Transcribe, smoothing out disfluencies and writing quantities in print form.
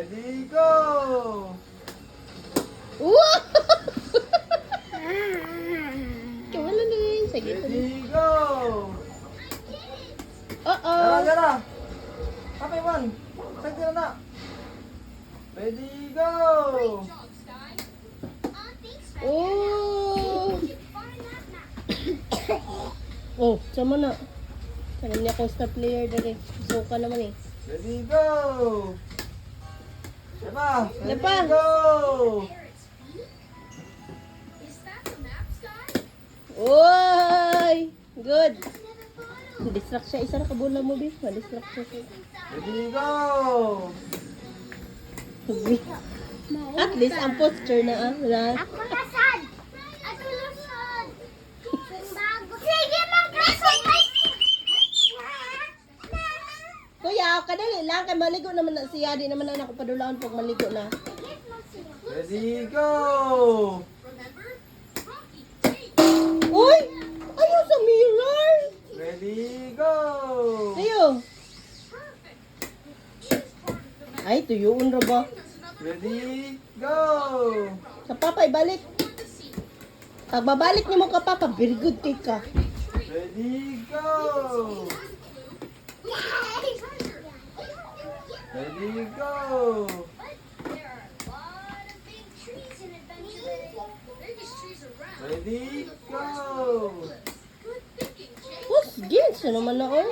Ready, go! Wow! Wala na yun. Sige. Ready, go! Uh-oh. Gara! Happy one! Sige na! Ready, go! Oh! Oh, sama na. Sana niya akong star player dali. Suka naman eh. Ready, go! Diba? Ready, Diba? go! Oy! Good. Distract siya. Isa na kabula mo, Biff. Ma-distract siya. Ready, go! At least, ang posture na ah. Wala. Ako nasad! Ako nasad! Bago. Sige, mag-resay! Kuya, kadali lang. Kay maligo naman na siya. Di naman na ako padulaan pag maligo na. Ready, go! Uy! Ayaw sa mirror! Ready, go! Ayaw! Ay, tuyuon ra ba? Ready, go! Sa papa, ibalik. Pag babalik niyo mo ka, papa, very good kay ka. Ready, go! Ready, go! Ready, go! What's this? Ano naman na oh?